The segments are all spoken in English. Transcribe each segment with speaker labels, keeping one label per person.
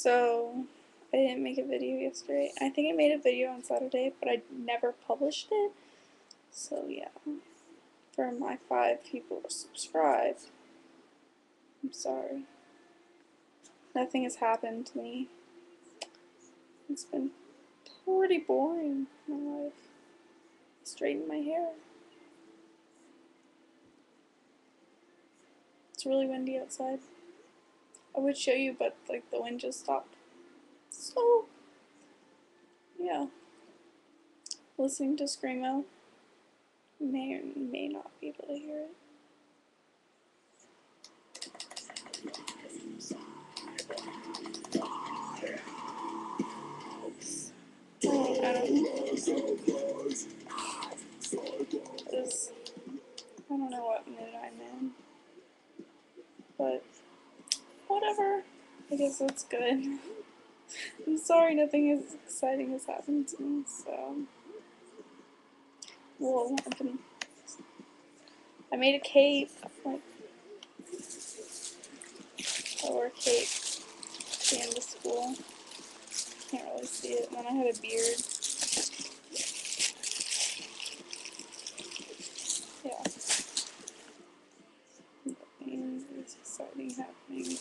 Speaker 1: So, I didn't make a video yesterday. I think I made a video on Saturday, but I never published it. So, yeah. For my 5 people who subscribed, I'm sorry. Nothing has happened to me. It's been pretty boring, my life. I straightened my hair. It's really windy outside. I would show you, but like the wind just stopped. So, yeah. Listening to Screamo. May or may not be able to hear it. I don't know what mood I'm in, but whatever. I guess that's good. I'm sorry nothing as exciting has happened to me, so. Well, I made a cape, like, I wore a cape at the end of school. Can't really see it, and then I had a beard. Yeah. And it's exciting happening,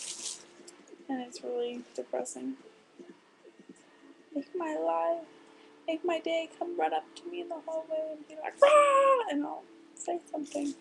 Speaker 1: and it's really depressing. Make my day, come run up to me in the hallway and be like, "Rah!" and I'll say something.